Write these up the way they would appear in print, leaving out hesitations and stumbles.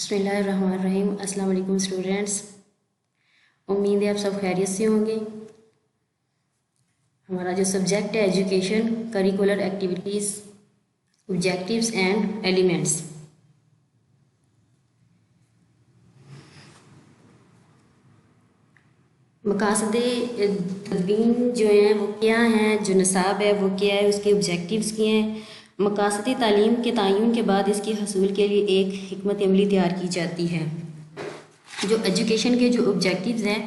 बिस्मिल्लाहिर्रहमानिर्रहीम। अस्सलाम वालेकुम स्टूडेंट्स, उम्मीद है आप सब खैरियत से होंगे। हमारा जो सब्जेक्ट है education, curricular activities, objectives and elements. मकासद तदवीन जो हैं वो क्या हैं, जो निसाब है वो क्या है, उसके ऑब्जेक्टिव्स क्या हैं। मकासद तालीम के तयन के बाद इसके हसूल के लिए एक हिकमत अमली तैयार की जाती है। जो एजुकेशन के जो ऑब्जेक्टिव्स हैं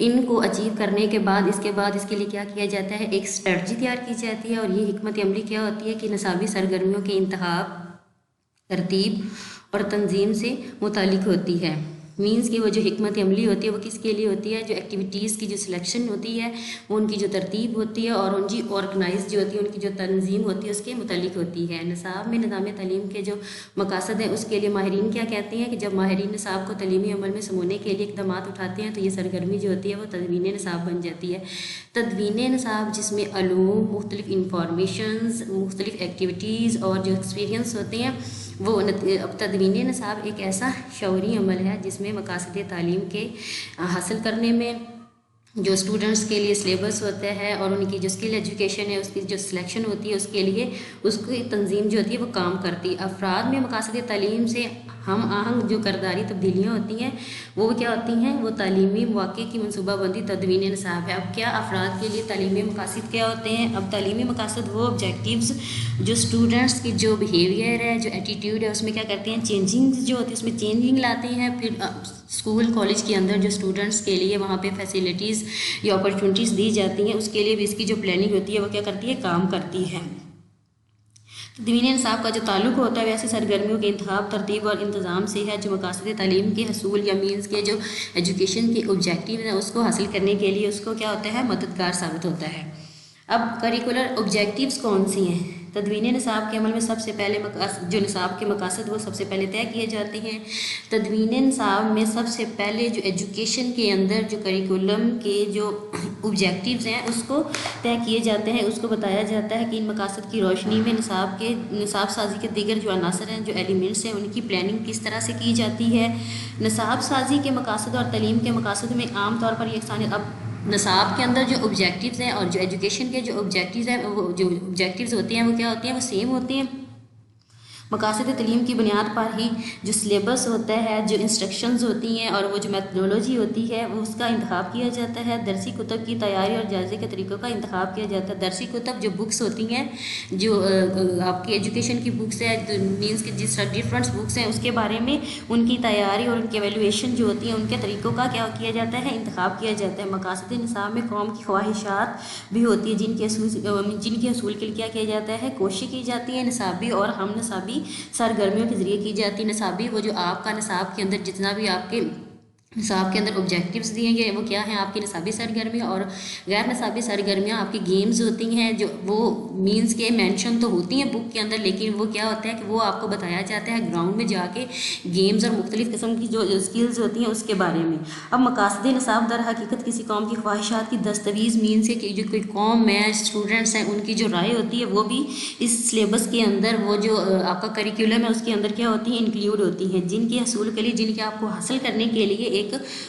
इनको अचीव करने के बाद इसके लिए क्या किया जाता है, एक स्ट्रेटजी तैयार की जाती है। और ये हिकमत अमली क्या होती है कि निसाबी सरगर्मियों के इंतखाब, तरतीब और तंजीम से मुतालिक होती है। मीन्स कि वो जो हिकमत अमली होती है वो किसके लिए होती है, जो एक्टिविटीज़ की जो सिलेक्शन होती है वो उनकी जो तरतीब होती है और उनकी ऑर्गेनाइज जो होती है, उनकी जो तंजीम होती है उसके मुतालिक होती है। निसाब में निज़ाम तालीम के जो मकासद हैं उसके लिए माहिरीन क्या कहते हैं कि जब माहिरीन निसाब को तलीमी अमल में समूने के लिए इक़दाम उठाते हैं तो ये सरगर्मी जो होती है वो तदवीन निसाब बन जाती है। तदवीन निसाब जिसमें अलूम, मुख्तलिफ इंफॉर्मेशंस, मुख्तलिफ एक्टिविटीज़ और जो एक्सपीरियंस होते हैं वो तदवीन निसाब एक ऐसा शौरी अमल है जिसमें मकासद तालीम के हासिल करने में जो स्टूडेंट्स के लिए सिलेबस होता है और उनकी जो स्किल एजुकेशन है उसकी जो सिलेक्शन होती है उसके लिए उसकी तंजीम जो होती है वो काम करती है। अफराद में मकासद तालीम से हम आहंग जो करदारी तब्दीलियाँ होती हैं वो क्या होती हैं, वो तालीमी मौक़े की मनसूबाबंदी तदवीन निसाब है। अब क्या अफराद के लिए तालीमी मकासद क्या होते हैं, अब तालीमी मकासद वो ऑब्जेक्टिव्स जो स्टूडेंट्स की जो बिहेवियर है, जो एटीट्यूड है उसमें क्या करते हैं, चेंजिंग जो होती है उसमें चेंजिंग लाते हैं। फिर स्कूल कॉलेज के अंदर जो स्टूडेंट्स के लिए वहाँ पे फैसिलिटीज़ या अपॉर्चुनिटीज़ दी जाती हैं उसके लिए भी इसकी जो प्लानिंग होती है वो क्या करती है, काम करती है। तदवीन निसाब का जो ताल्लुक होता है वैसे सरगर्मियों के इंतखाब, तरतीब और इंतज़ाम से है जो मकासद तालीम के हसूल या मीन्स के जो एजुकेशन के ऑब्जेक्टिव हैं उसको हासिल करने के लिए उसको क्या होता है, मददगार साबित होता है। अब करिकुलर ऑब्जेक्टिव्स कौन सी हैं? तदवीन निसाब के अमल में सबसे पहले जो निसाब के मकासद वो सबसे पहले तय किए जाते हैं। तदवीन निसाब में सबसे पहले जो एजुकेशन के अंदर जो करिकुलम के जो ऑब्जेक्टिव्स हैं उसको तय किए जाते हैं। उसको बताया जाता है कि इन मकासद की रोशनी में निसाब साजी के दीगर जो अनासर हैं, जो एलिमेंट्स हैं, उनकी प्लानिंग किस तरह से की जाती है। निसाब साजी के मकासद और तालीम के मकासद में आम तौर पर यकसानियत, अब निसाब के अंदर जो ऑब्जेक्टिव्स हैं और जो एजुकेशन के जो ऑब्जेक्टिव्स हैं वो जो ऑब्जेक्टिव्स होते हैं वो क्या होती हैं, वो सेम होती हैं। मकासद तालीम की बुनियाद पर ही जो सिलेबस होता है, जो इंस्ट्रक्शंस होती हैं और वो जो मेथडोलॉजी होती है वो उसका इंतखाब किया जाता है। दरसी कुतब की तैयारी और जायज़े के तरीक़ों का इंतखाब किया जाता है। दरसी कुतब जो बुक्स होती हैं, जो आपकी एजुकेशन की बुक्स है, मीन्स कि जिस डिफरेंट बुक्स हैं उसके बारे में उनकी तैयारी और उनकी एवेलुएशन जो होती है उनके तरीक़ों का क्या किया जाता है, इंतखाब किया जाता है। मकासद निसाब में कौम की ख्वाहिशात भी होती है जिनके असूल के लिए क्या किया जाता है, कोशिश की जाती है। निसाबी और हम निसाबी सरगर्मियों के ज़रिए की जाती है। निसाबी वो जो आपका निसाब के अंदर जितना भी आपके निसाब के अंदर ऑब्जेक्टिव्स दिए गए वो क्या हैं, आपकी निसाबी सरगर्मियाँ। और गैर निसाबी सरगर्मियाँ आपकी गेम्स होती हैं जो वो मीन्स के मेंशन तो होती हैं बुक के अंदर, लेकिन वो क्या होता है कि वो आपको बताया जाता है ग्राउंड में जाके गेम्स और मुख्तलिफ़ किस्म की जो स्किल्स होती हैं उसके बारे में। अब मकासद निसाब दर हकीकत किसी कौम की ख्वाहिशात की दस्तावेज़ मीन्स है कि जो कोई कौम है, स्टूडेंट्स हैं, उनकी जो राय होती है वो भी इस सिलेबस के अंदर वो जो आपका करिकुलम है उसके अंदर क्या होती हैं, इंक्लूड होती हैं। जिनके हसूल के लिए, जिनके आपको हासिल करने के लिए एक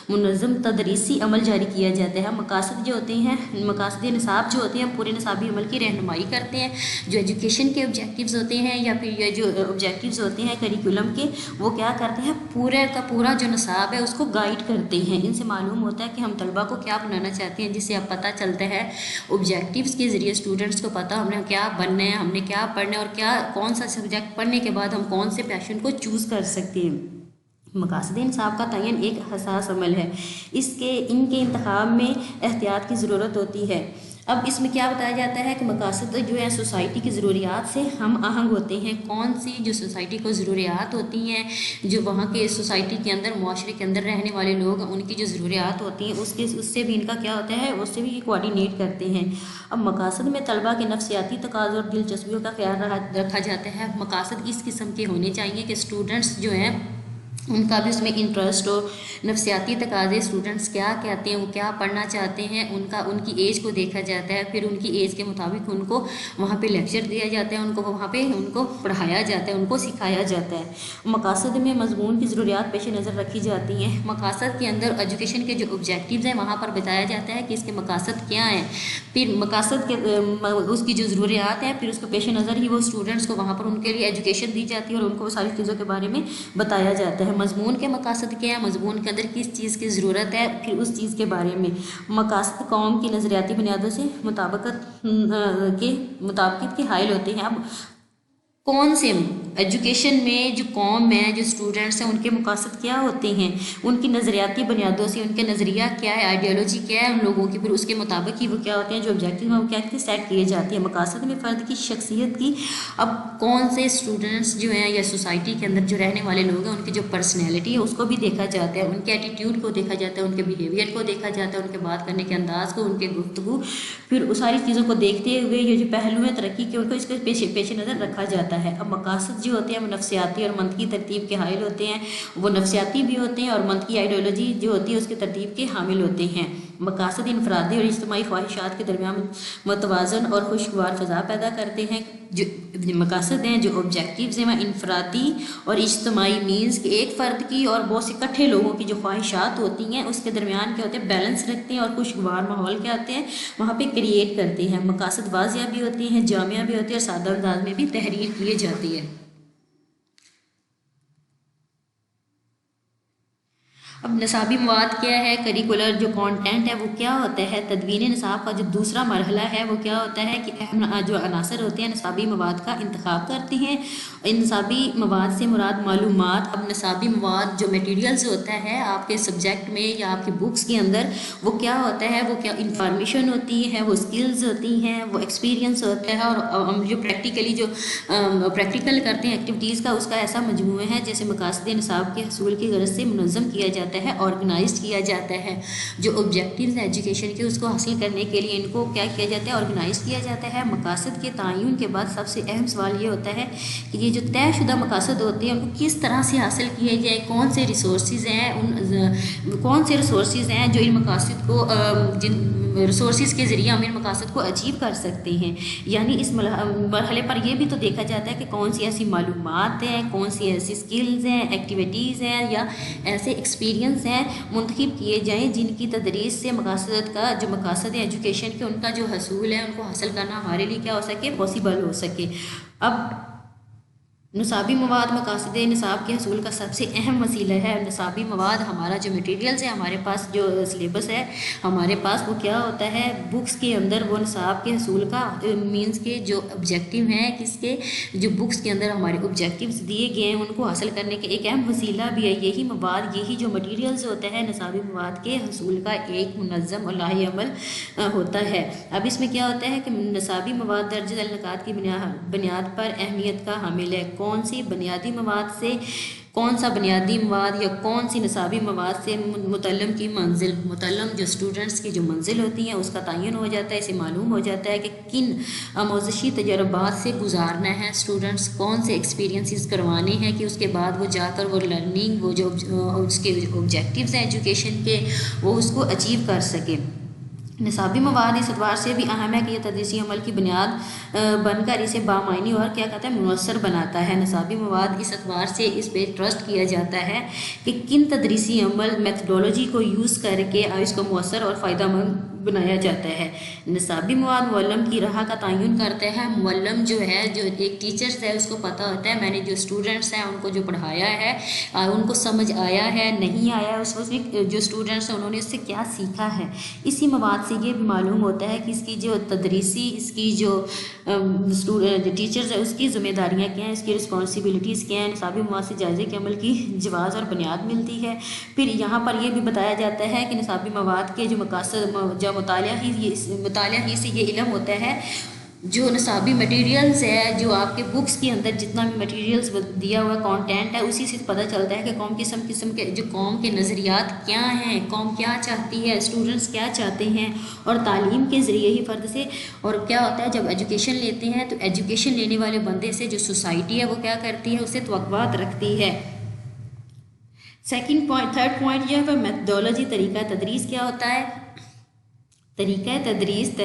मुनज़्ज़म तदरीसी अमल जारी किया जाता है। मकासद जो होते हैं, मकासद निसाब जो होते हैं पूरे निसाबी अमल की रहनुमाई करते हैं। जो एजुकेशन के ऑब्जेक्टिव्स होते हैं या फिर ये जो ऑब्जेक्टिव्स होते हैं करिकुलम के, वो क्या करते हैं, पूरे का पूरा जो निसाब है उसको गाइड करते हैं। इनसे मालूम होता है कि हम तलबा को क्या बनाना चाहते हैं, जिससे अब पता चलता है ऑब्जेक्टिव्स के ज़रिए स्टूडेंट्स को पता हमने क्या बनना है, हमने क्या पढ़ना है और क्या कौन सा सब्जेक्ट पढ़ने के बाद हम कौन से पैशन को चूज़ कर सकते हैं। मकासद निसाब का तयन एक हसास अमल है। इनके इंतखाब में एहतियात की ज़रूरत होती है। अब इसमें क्या बताया जाता है कि मकासद जो है सोसाइटी की ज़रूरियात से हम आहंग होते हैं। कौन सी जो सोसाइटी को ज़रूरियात होती हैं, जो वहाँ के सोसाइटी के अंदर, मुआशरे के अंदर रहने वाले लोग, उनकी जो ज़रूरियात होती हैं उससे भी इनका क्या होता है, उससे भी ये कोऑर्डिनेट करते हैं। अब मकासद में तलबा के नफ्सियाती तकाज़े और दिलचस्पियों का ख्याल रखा जाता है। मकासद इस किस्म के होने चाहिए कि स्टूडेंट्स जो हैं उनका भी उसमें इंटरेस्ट हो, नफसियाती तकाज़े स्टूडेंट्स क्या कहते हैं, वो क्या पढ़ना चाहते हैं, उनकी एज को देखा जाता है, फिर उनकी एज के मुताबिक उनको वहाँ पे लेक्चर दिया जाता है, उनको वहाँ पे उनको पढ़ाया जाता है, उनको सिखाया जाता है। मकासद में मजमून की ज़रूरियात पेश नज़र रखी जाती हैं। मकासद के अंदर एजुकेशन के जो ऑब्जेक्टिव्स हैं वहाँ पर बताया जाता है कि इसके मकासद क्या हैं, फिर मकासद के उसकी जो ज़रूरियात हैं, फिर उसको पेश नज़र ही वो स्टूडेंट्स को वहाँ पर उनके लिए एजुकेशन दी जाती है और उनको वो सारी चीज़ों के बारे में बताया जाता है। मजमून के मकासद क्या है, मजमून के अंदर किस चीज़ की ज़रूरत है, फिर उस चीज़ के बारे में। मकासद कौम की नज़रियाती बुनियादों से मुताबिकत के हाइल होते हैं। अब कौन से एजुकेशन में जो कौम है, जो स्टूडेंट्स हैं, उनके मकासद क्या होते हैं, उनकी नज़रियाती बुनियादों से उनके नज़रिया क्या है, आइडियोलॉजी क्या है उन लोगों की, फिर उसके मुताबिक ही वो क्या होते हैं, जो ऑब्जेक्टिव हैं वो क्या सेट किए जाते हैं। मकासद में फ़र्द की शख्सियत की, अब कौन से स्टूडेंट्स जो हैं या सोसाइटी के अंदर जो रहने वाले लोग हैं उनकी जो पर्सनैलिटी है उसको भी देखा जाता है, उनके एटीट्यूड को देखा जाता है, उनके बिहेवियर को देखा जाता है, उनके बात करने के अंदाज़ को, उनके गुफ्तगू, फिर उस सारी चीज़ों को देखते हुए ये जो पहलू है तरक्की के उनको इसके पेश नज़र रखा जाता है। अब मकासद जो होते हैं वो नफसियाती और मंतकी तरतीब के हाइल होते हैं, वो नफसियाती भी होते हैं और मंतकी आइडियोलॉजी जो होती है उसके तरतीब के हामिल होते हैं। मकासद इनफरादी और इज्तिमाई ख्वाहिशात के दरमियान मतवाज़न और खुशगवार फ़ज़ा पैदा करते हैं। जो मकासद हैं, जो ऑब्जेक्टिव्स हैं, वह इनफरादी और इज्तिमाई मीन्स कि एक फ़र्द की और बहुत से इकट्ठे लोगों की जो ख्वाहिशात होती हैं उसके दरमियान क्या होते हैं, बैलेंस रखते हैं और खुशगवार माहौल क्या होते हैं वहाँ पे क्रिएट करते हैं। मकासद वाज़िया भी होती हैं, जामिया भी होती है और सादा अंदाज में भी तहरीर की जाती है। अब निसाबी मवाद क्या है, करिकुलर जो कंटेंट है वो क्या होता है, तदवीन निसाब का जो दूसरा मरहला है वो क्या होता है कि अहम जो अनासर होते हैं निसाबी मवाद का इंतखाब करते हैं। इन निसाबी मवाद से मुराद मालूमात। अब निसाबी मवाद जो मटेरियल्स होता है आपके सब्जेक्ट में या आपकी बुक्स के अंदर वो क्या होता है, वो क्या इंफॉर्मेशन होती है, वो स्किल्स होती हैं, वो एक्सपीरियंस होता है और हम जो प्रैक्टिकली जो प्रैक्टिकल करते हैं एक्टिविटीज़ का उसका ऐसा मजमूआ है जैसे मकासद निसाब के हसूल की गरज से मुनज़्ज़म किया जाता है, ऑर्गेनाइज किया जाता है। जो ऑब्जेक्टिव्स हैं एजुकेशन के उसको हासिल करने के लिए इनको क्या किया जाता है, ऑर्गेनाइज किया जाता है। मकासद के तयन के बाद सबसे अहम सवाल ये होता है कि ये जो तयशुदा मकासद होते हैं उनको किस तरह से हासिल किए जाए, कौन से रिसोर्सेज हैं जो इन मकासद को जिन रिसोर्सेज के ज़रिए हम इन मकासद को अचीव कर सकते हैं। यानी इस मरहले पर यह भी तो देखा जाता है कि कौन सी ऐसी मालूमात हैं, कौन सी ऐसी स्किल्स हैं, एक्टिविटीज़ हैं या ऐसे एक्सपीरियंस हैं मुंतखब किए जाएँ जिनकी तदरीस से मकासद का जो मकासद है एजुकेशन के उनका जो हसूल है उनको हासिल करना हमारे लिए क्या हो सके, पॉसिबल हो सके। अब निसाबी मवाद मकासद निसाब के हसूल का सबसे अहम वसीला है। निसाबी मवाद हमारा जो मटेरियल्स है, हमारे पास जो सिलेबस है हमारे पास वो क्या होता है, बुक्स के अंदर वो निसाब के हसूल का मीन्स के जो ऑब्जेक्टिव हैं किसके, जो बुक्स के अंदर हमारे ऑब्जेक्टिव्स दिए गए हैं उनको हासिल करने के एक अहम वसीला भी है। यही मवाद, यही जो मटेरियल्स होता है निसाबी मवाद के हसूल का एक मुनज़्ज़म और लाहेअमल होता है। अब इसमें क्या होता है कि निसाबी मवाद दर्ज झैल निकात की बुनियाद पर अहमियत का हामिल है। कौन सी बुनियादी मवाद से, कौन सा बुनियादी मवाद या कौन सी निसाबी मवाद से मुतल्लम की मंजिल, मुतल्लम जो स्टूडेंट्स की जो मंजिल होती हैं उसका तयन हो जाता है। इसे मालूम हो जाता है कि किन आमोज़शी तजर्बात से गुजारना है स्टूडेंट्स, कौन से एक्सपीरियंसेस करवाने हैं कि उसके बाद वो जाकर वो लर्निंग, वो जो उसके ऑब्जेक्टिव्स हैं एजुकेशन के वो उसको अचीव कर सके। निसाबी मवाद इस एतबार से भी अहम है कि यह तदरीसी अमल की बुनियाद बनकर इसे बामायनी और क्या कहता है मुअस्सर बनाता है। निसाबी मवाद इस एतबार से इस पर ट्रस्ट किया जाता है कि किन तदरीसी अमल मेथडोलॉजी को यूज़ करके इसको मुअस्सर और फ़ायदेमंद बनाया जाता है। निसाबी मवाद मुअल्लम की राह का तयन करता है। मुअल्लम जो है, जो एक टीचर्स है उसको पता होता है मैंने जो स्टूडेंट्स हैं उनको जो पढ़ाया है उनको समझ आया है नहीं आया, उस जो स्टूडेंट्स हैं उन्होंने इससे क्या सीखा है। इसी मवाद से ये भी मालूम होता है कि इसकी जो तदरीसी, इसकी जो टीचर्स है उसकी ज़िम्मेदारियाँ क्या हैं, इसकी रिस्पॉन्सिबिलिटीज़ क्या हैं। निसाबी मवाद से जायज़े के अमल की जवाज़ और बुनियाद मिलती है। फिर यहाँ पर यह भी बताया जाता है कि निसाबी मवाद के जो मकासद मुतालिया ही से ये इल्म होता है। जो निसाबी मटेरियल्स है, जो आपके बुक्स के अंदर जितना भी मटेरियल्स दिया हुआ कंटेंट है उसी से पता चलता है कि कौम किस्म के जो कौम के नज़रियात क्या हैं, कौम क्या चाहती है, स्टूडेंट्स क्या चाहते हैं। और तालीम के ज़रिए ही फ़र्द से और क्या होता है जब एजुकेशन लेते हैं तो एजुकेशन लेने वाले बंदे से जो सोसाइटी है वो क्या करती है, उससे तवक्कुआत रखती है। थर्ड पॉइंट ये है मेथडोलॉजी, तरीका तदरीस क्या होता है। तरीका तदरीस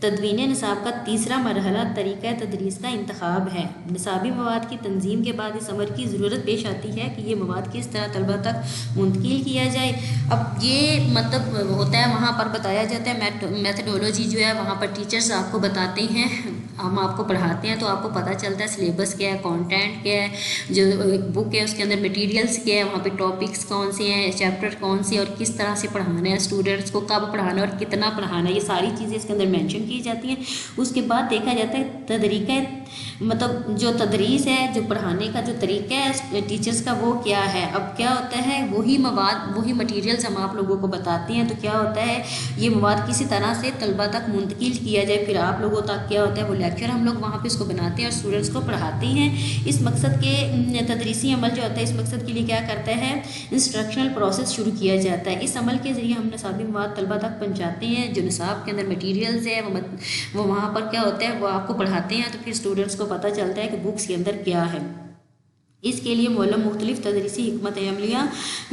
तदवीन निसाब का तीसरा मरहला तरीका तदरीस का इंतखाब है। निसाबी मवाद की तंजीम के बाद इस अमर की ज़रूरत पेश आती है कि ये मवाद किस तरह तलबा तक मुंतकिल किया जाए। अब ये मतलब होता है, वहाँ पर बताया जाता है मेथडोलॉजी जो है, वहाँ पर टीचर्स आपको बताते हैं, हम आपको पढ़ाते हैं तो आपको पता चलता है सिलेबस क्या है, कंटेंट क्या है, जो बुक है उसके अंदर मटेरियल्स क्या है, वहाँ पे टॉपिक्स कौन से हैं, चैप्टर कौन से, और किस तरह से पढ़ाना है, स्टूडेंट्स को कब पढ़ाना है और कितना पढ़ाना है, ये सारी चीज़ें इसके अंदर मेंशन की जाती हैं। उसके बाद देखा जाता है तरीका, मतलब जो तदरीस है, जो पढ़ाने का जो तरीका है टीचर्स का, वो क्या है। अब क्या होता है, वही मवाद वही मटेरियल्स हम आप लोगों को बताते हैं, तो क्या होता है ये मवाद किसी तरह से तलबा तक मुंतकिल किया जाए, फिर आप लोगों तक क्या होता है वो लेक्चर हम लोग वहाँ पे इसको बनाते हैं और स्टूडेंट्स को पढ़ाते हैं। इस मकसद के तदरीसी अमल जो होता है, इस मकसद के लिए क्या करता है, इंस्ट्रक्शनल प्रोसेस शुरू किया जाता है। इस अमल के ज़रिए हम निसाबी मवाद तलबा तक पहुँचाते हैं। जो निसाब के अंदर मटीरियल्स है वो वहाँ पर क्या होता है वो आपको पढ़ाते हैं, तो फिर स्टूडेंट्स को पता चलता है कि बुक्स के अंदर क्या है। इसके लिए मौलम मुख्तलिफ तदरीसी हिकमत अमलियाँ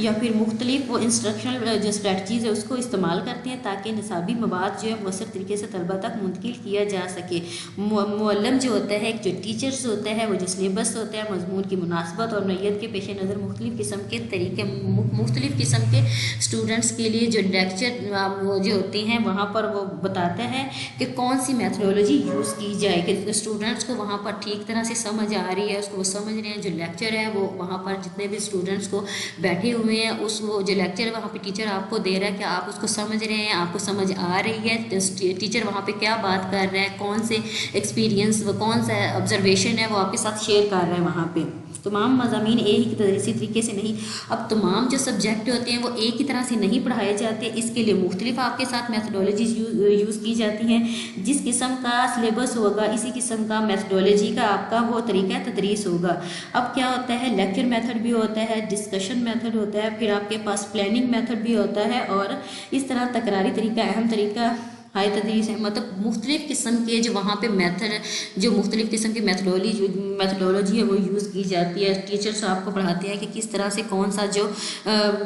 या फिर मुख्तलिफ वो इंस्ट्रक्शनल जो स्ट्रेटजीज़ है उसको इस्तेमाल करते हैं ताकि निसाबी मवाद जो है मौसर तरीके से तलबा तक मुंतकिल किया जा सके। मौलम जो होता है, जो टीचर्स होता है, वो जो सिलेबस होता है, मजमून की मुनासबत और नैयत के पेश नज़र मुख्तलिफ किस्म के तरीके, मुख्तलिफ किस्म के स्टूडेंट्स के लिए जो लेक्चर वो जो होते हैं वहाँ पर वो बताता है कि कौन सी मैथडोलॉजी यूज़ की जाए कि स्टूडेंट्स को वहाँ पर ठीक तरह से समझ आ रही है, उसको वो समझ रहे हैं। जो लेक्चर है वो वहाँ पर जितने भी स्टूडेंट्स को बैठे हुए हैं, उस वो जो लेक्चर है वहाँ पे टीचर आपको दे रहा है कि आप उसको समझ रहे हैं, आपको समझ आ रही है, टीचर वहाँ पे क्या बात कर रहा है, कौन से एक्सपीरियंस, वो कौन सा ऑब्जर्वेशन है वो आपके साथ शेयर कर रहा है। वहाँ पे तमाम मज़ामीन एक ही तदरीसी तरीके से नहीं, अब तमाम जो सब्जेक्ट होते हैं वो एक ही तरह से नहीं पढ़ाए जाते, इसके लिए मुख्तलिफ आपके साथ मैथडोलॉजीज यूज़ की जाती हैं। जिस किस्म का सिलेबस होगा इसी किस्म का मैथडोलॉजी का आपका वो तरीका तदरीस होगा। अब क्या होता है, लेक्चर मेथड भी होता है, डिस्कशन मेथड होता है, फिर आपके पास प्लानिंग मेथड भी होता है, और इस तरह तकरारी तरीका, अहम तरीका, हाई तदरीस है। मतलब मुख्तलिफ़ किस्म के जो वहाँ पे मेथड, जो मुख्तलिफ़ किस्म की मैथडोलॉजी है वो यूज़ की जाती है। टीचर्स आपको पढ़ाते हैं कि किस तरह से कौन सा जो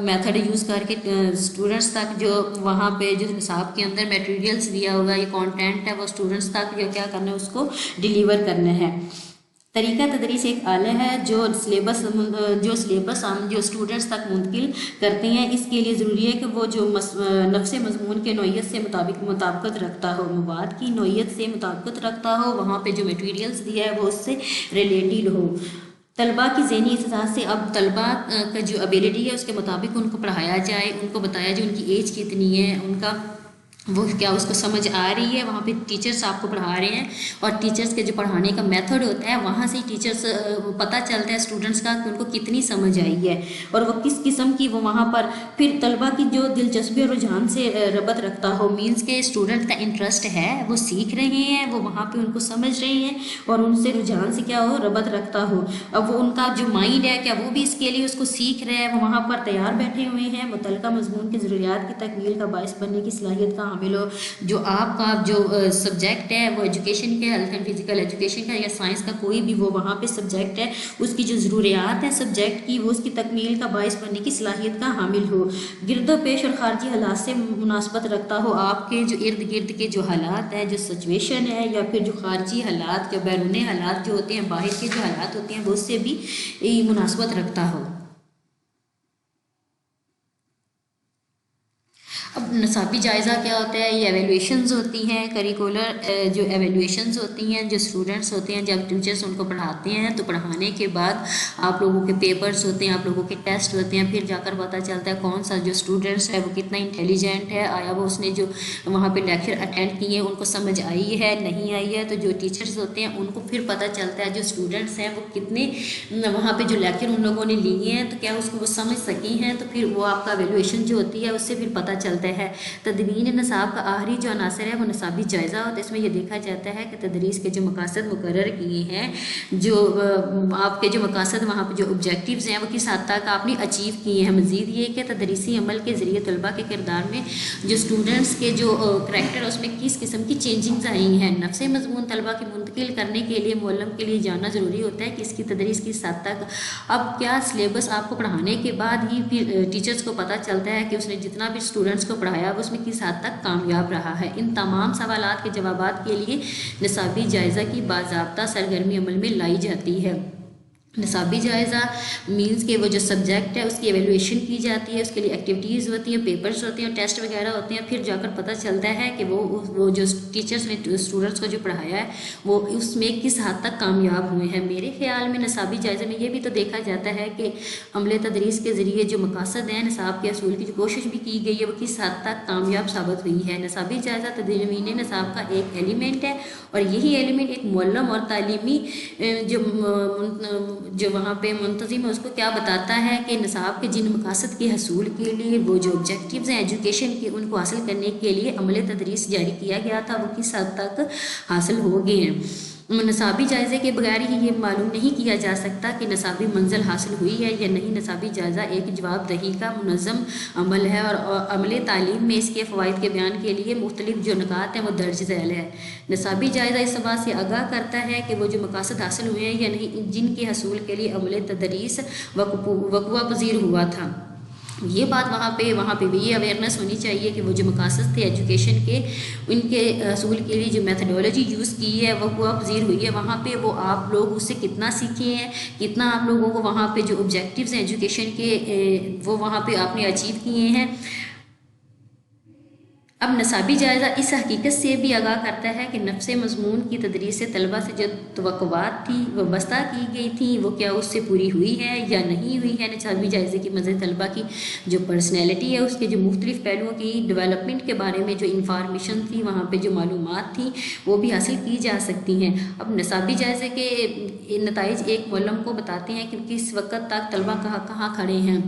मेथड यूज़ करके स्टूडेंट्स तक जो वहाँ पे जो निसाब के अंदर मटेरियल्स दिया होगा, ये कंटेंट है, वो स्टूडेंट्स तक जो क्या करना है उसको डिलीवर करना है। तरीका तदरीस एक आला है जो सिलेबस हम जो स्टूडेंट्स तक मुंतकिल करते हैं। इसके लिए ज़रूरी है कि वो जो नफ्स मजमून के नौइयत से मुताबिकत रखता हो, मवाद की नौइयत से मुताबिकत रखता हो, वहाँ पे जो मटेरियल्स दिया है वो उससे रिलेटेड हो। तलबा की ज़हनी एहसास से अब तलबा का जो एबिलिटी है उसके मुताबिक उनको पढ़ाया जाए, उनको बताया जाए उनकी एज कितनी है, उनका वो क्या उसको समझ आ रही है। वहाँ पे टीचर्स आपको पढ़ा रहे हैं और टीचर्स के जो पढ़ाने का मेथड होता है वहाँ से टीचर्स पता चलता है स्टूडेंट्स का कि उनको कितनी समझ आई है और वो किस किस्म की वो वहाँ पर फिर तलबा की जो दिलचस्पी और रुझान से रबत रखता हो, मीन्स के स्टूडेंट का इंटरेस्ट है, वो सीख रहे हैं, वो वहाँ पर उनको समझ रहे हैं और उनसे रुझान से क्या हो, रबत रखता हो। अब वो उनका जो माइंड है क्या वो भी इसके लिए उसको सीख रहे हैं, वो वहाँ पर तैयार बैठे हुए हैं, मुतल्लिका मजमून की ज़रूरियात की तकमील का बायस बनने की सलाहियत का हामिल हो। जो आपका जो सब्जेक्ट है वो एजुकेशन के, हेल्थ एंड फिजिकल एजुकेशन का या साइंस का कोई भी वो वहाँ पे सब्जेक्ट है, उसकी जो ज़रूरियात है सब्जेक्ट की वो उसकी तकमील का बायस बनने की सलाहियत का हामिल हो। गिरदो पेश और ख़ारजी हालात से मुनासबत रखता हो, आपके जो इर्द गिर्द के जो हालात हैं, जो सिचुएशन है या फिर जो ख़ारजी हालात, जो बैरूनी हालात जो होते हैं, बाहर के जो हालात होते हैं वो उससे भी मुनासबत रखता हो। अब निसाबी जायज़ा क्या होता है, ये एवेलुएशंस होती हैं, करिकुलर जो एवेलुएशंस होती हैं, जो स्टूडेंट्स होते हैं जब टीचर्स उनको पढ़ाते हैं तो पढ़ाने के बाद आप लोगों के पेपर्स होते हैं, आप लोगों के टेस्ट होते हैं, फिर जाकर पता चलता है कौन सा जो स्टूडेंट्स है वो कितना इंटेलिजेंट है, आया वो उसने जो वहाँ पे लेक्चर अटेंड किए उनको समझ आई है नहीं आई है। तो जो टीचर्स होते हैं उनको फिर पता चलता है जो स्टूडेंट्स हैं वो कितने वहाँ पर जो लेक्चर उन लोगों ने लिए हैं तो क्या उसको वो समझ सकी हैं, तो फिर वो आपका एवेलुएशन जो होती है उससे फिर पता चलता है ہے। تدوین نصاب کا آخری جو عناصر ہے وہ نصابی جائزہ ہوتا ہے۔ اس میں یہ دیکھا جاتا ہے کہ تدریس کے جو مقاصد مقرر کیے ہیں، جو آپ کے جو مقاصد وہاں پہ جو آبجیکٹیوز ہیں وہ کس حد تک آپ نے اچیو کیے ہیں۔ مزید یہ کہ تدریسی عمل کے ذریعے طلباء کے کردار میں جو اسٹوڈنٹس کے جو کریکٹر ہے اس میں کس قسم کی چینجنگز آئی ہیں۔ نفس مضمون طلباء کی منتقل کرنے کے لیے معلم کے لیے جاننا ضروری ہوتا ہے کہ اس کی تدریس کس حد تک، اب کیا سلیبس آپ کو پڑھانے کے بعد ہی پھر ٹیچرز کو پتہ چلتا ہے کہ اس نے جتنا بھی اسٹوڈنٹس کو پڑھایا وہ اس میں کس حد تک کامیاب رہا ہے۔ ان تمام سوالات کے جوابات کے لیے نصابی جائزہ کی باضابطہ سرگرمی عمل میں لائی جاتی ہے۔ نصابی جائزہ مینس کہ وہ جو سبجیکٹ ہے اس کی ایویلویشن کی جاتی ہے، اس کے لیے ایکٹیویٹیز ہوتی ہیں، پیپرز ہوتے ہیں، ٹیسٹ وغیرہ ہوتے ہیں، پھر جا کر پتہ چلتا ہے کہ وہ جو ٹیچرز نے اسٹوڈنٹس کو جو پڑھایا ہے وہ اس میں کس حد تک کامیاب ہوئے ہیں۔ میرے خیال میں نصابی جائزے میں یہ بھی تو دیکھا جاتا ہے کہ عمل تدریس کے ذریعے جو مقاصد ہیں نصاب کے حصول کی جو کوشش بھی کی گئی ہے وہ کس حد تک کامیاب ثابت ہوئی ہے۔ نصابی جائزہ تدوین نصاب کا ایک ایلیمنٹ ہے اور یہی ایلیمنٹ ایک معلم اور تعلیمی جو وہاں پہ منتظم ہے اس کو کیا بتاتا ہے کہ نصاب کے جن مقاصد کے حصول کے لیے وہ جو آبجیکٹیوز ہیں ایجوکیشن کے ان کو حاصل کرنے کے لیے عمل تدریس جاری کیا گیا تھا وہ کس حد تک حاصل ہو گئے ہیں۔ نصابی جائزے کے بغیر ہی یہ معلوم نہیں کیا جا سکتا کہ نصابی منزل حاصل ہوئی ہے یا نہیں۔ نصابی جائزہ ایک جواب دہی کا منظم عمل ہے اور عمل تعلیم میں اس کے فوائد کے بیان کے لیے مختلف جو نکات ہیں وہ درج ذیل ہے۔ نصابی جائزہ اس بات سے آگاہ کرتا ہے کہ وہ جو مقاصد حاصل ہوئے ہیں یا نہیں جن کے حصول کے لیے عمل تدریس وقوع پذیر ہوا تھا۔ یہ بات وہاں پہ بھی یہ اویئرنیس ہونی چاہیے کہ وہ جو مقاصد تھے ایجوکیشن کے ان کے حصول کے لیے جو میتھڈولوجی یوز کی ہے وہ پذیر ہوئی ہے، وہاں پہ وہ آپ لوگ اس سے کتنا سیکھے ہیں، کتنا آپ لوگوں کو وہاں پہ جو آبجیکٹیوز ہیں ایجوکیشن کے وہ وہاں پہ آپ نے اچیو کیے ہیں۔ اب نصابی جائزہ اس حقیقت سے بھی آگاہ کرتا ہے کہ نفس مضمون کی تدریس سے طلباء سے جو توقعات تھی وہ بستہ کی گئی تھیں وہ کیا اس سے پوری ہوئی ہے یا نہیں ہوئی ہے۔ نصابی جائزے کی مزید طلباء کی جو پرسنالٹی ہے اس کے جو مختلف پہلوؤں کی ڈیولپمنٹ کے بارے میں جو انفارمیشن تھی وہاں پہ جو معلومات تھیں وہ بھی حاصل کی جا سکتی ہیں۔ اب نصابی جائزے کے نتائج ایک معلم کو بتاتے ہیں کہ کس وقت تک طلباء کہاں کھڑے ہیں۔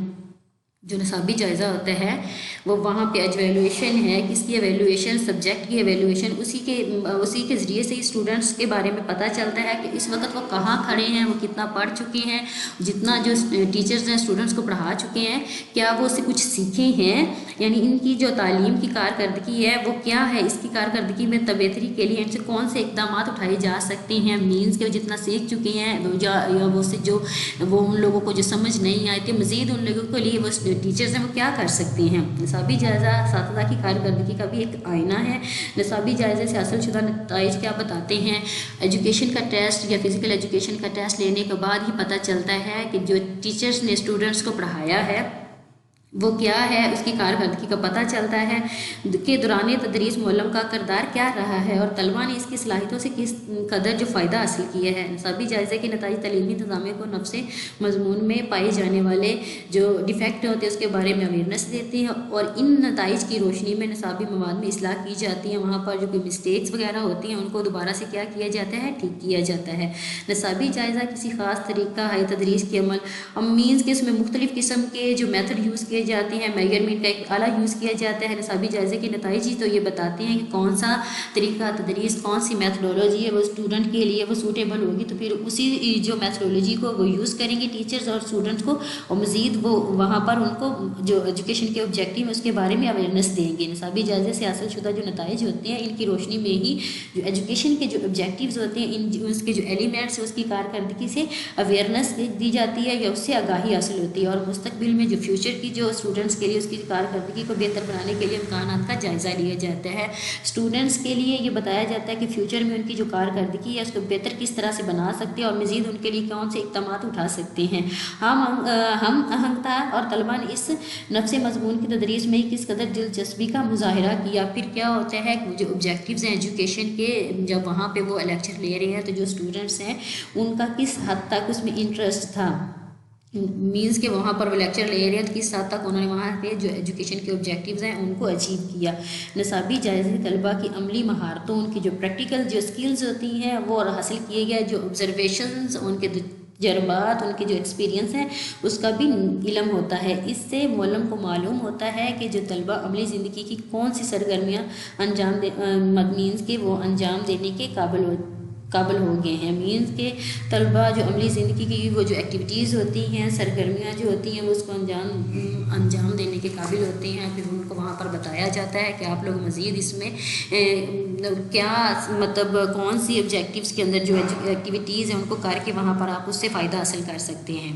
جو نصابی جائزہ ہوتا ہے وہ وہاں پہ ایویلویشن ہے، کس کی ایویلویشن، سبجیکٹ کی ایویلویشن، اسی کے ذریعے سے اسٹوڈنٹس کے بارے میں پتہ چلتا ہے کہ اس وقت وہ کہاں کھڑے ہیں، وہ کتنا پڑھ چکے ہیں، جتنا جو ٹیچرز نے اسٹوڈنٹس کو پڑھا چکے ہیں کیا وہ اس سے کچھ سیکھے ہیں، یعنی ان کی جو تعلیم کی کارکردگی ہے وہ کیا ہے، اس کی کارکردگی میں بہتری کے لیے ان سے کون سے اقدامات اٹھائے جا سکتے ہیں۔ مینس کہ جتنا سیکھ چکے ہیں یا وہ سے جو وہ ان لوگوں کو جو سمجھ نہیں آئی تھی مزید ان لوگوں کے لیے وہ ٹیچرز ہیں وہ کیا کر سکتے ہیں۔ نصابی جائزہ اساتذہ کی کارکردگی کا بھی ایک آئینہ ہے۔ نصابی جائزے سے حاصل شدہ نتائج کیا بتاتے ہیں؟ ایجوکیشن کا ٹیسٹ یا فزیکل ایجوکیشن کا ٹیسٹ لینے کے بعد ہی پتہ چلتا ہے کہ جو ٹیچرز نے اسٹوڈنٹس کو پڑھایا ہے وہ کیا ہے، اس کی کارکردگی کا پتہ چلتا ہے کہ دوران تدریس معلم کا کردار کیا رہا ہے اور طلباء نے اس کی صلاحیتوں سے کس قدر جو فائدہ حاصل کیا ہے۔ نصابی جائزے کے نتائج تعلیمی انتظامیہ کو نفس مضمون میں پائے جانے والے جو ڈیفیکٹ ہوتے ہیں اس کے بارے میں اویئرنیس دیتے ہیں اور ان نتائج کی روشنی میں نصابی مواد میں اصلاح کی جاتی ہے، وہاں پر جو کوئی مسٹیکس وغیرہ ہوتی ہیں ان کو دوبارہ سے کیا کیا جاتا ہے، ٹھیک کیا جاتا ہے۔ نصابی جائزہ کسی خاص طریقہ ہے تدریس کے عمل مینس کہ اس میں مختلف قسم کے جو میتھڈ یوز کیے جاتے ہیں، میجرمنٹ کا ایک آلہ یوز کیا جاتا ہے۔ نصابی جائزے کے نتائج تو یہ بتاتے ہیں کہ کون سا طریقہ تدریس، کون سی میتھڈولوجی ہے وہ اسٹوڈنٹ کے لیے وہ سوٹیبل ہوگی، تو پھر اسی جو میتھڈولوجی کو وہ یوز کریں گے ٹیچرز اور اسٹوڈنٹس کو، اور مزید وہ وہاں پر ان کو جو ایجوکیشن کے آبجیکٹیو ہے اس کے بارے میں اویئرنیس دیں گے۔ نصابی جائزے سے حاصل شدہ جو نتائج ہوتے ہیں ان کی روشنی میں ہی جو ایجوکیشن کے جو آبجیکٹیوز ہوتے ہیں اس کے جو ایلیمنٹس اس کی کارکردگی سے اویئرنیس دی جاتی ہے یا اس سے آگاہی حاصل ہوتی ہے، اور مستقبل میں جو فیوچر کی جو اسٹوڈنٹس کے لیے اس کی کارکردگی کو بہتر بنانے کے لیے امکانات کا جائزہ لیا جاتا ہے۔ اسٹوڈنٹس کے لیے یہ بتایا جاتا ہے کہ فیوچر میں ان کی جو کارکردگی ہے اس کو بہتر کس طرح سے بنا سکتے ہیں اور مزید ان کے لیے کون سے اقدامات اٹھا سکتے ہیں۔ ہم آہنگتا اور طلباء نے اس نفس مضمون کی تدریس میں کس قدر دلچسپی کا مظاہرہ کیا۔ پھر کیا ہوتا ہے کہ جو آبجیکٹیوز ہیں ایجوکیشن کے جب وہاں پہ وہ لیکچر لے رہے ہیں تو جو اسٹوڈنٹس ہیں ان کا کس حد تک اس میں انٹرسٹ تھا، مینس کہ وہاں پر وہ لیکچر لے رہے ہیں کس حد تک انہوں نے وہاں پہ جو ایجوکیشن کے آبجیکٹیوز ہیں ان کو اچیو کیا۔ نصابی جائزے طلباء کی عملی مہارتوں، ان کی جو پریکٹیکل جو اسکلز ہوتی ہیں وہ حاصل کیے گئے، جو آبزرویشنز ان کے تجربات، ان کے جو ایکسپیرینس ہیں اس کا بھی علم ہوتا ہے۔ اس سے معلم کو معلوم ہوتا ہے کہ جو طلبہ عملی زندگی کی کون سی سرگرمیاں مینس کہ وہ انجام دینے کے قابل ہو گئے ہیں۔ مینس کہ طلبہ جو عملی زندگی کی وہ جو ایکٹیویٹیز ہوتی ہیں، سرگرمیاں جو ہوتی ہیں، وہ اس کو انجام دینے کے قابل ہوتے ہیں۔ پھر ان کو وہاں پر بتایا جاتا ہے کہ آپ لوگ مزید اس میں کیا مطلب کون سی آبجیکٹیوز کے اندر جو ایکٹیویٹیز ہیں ان کو کر کے وہاں پر آپ اس سے فائدہ حاصل کر سکتے ہیں۔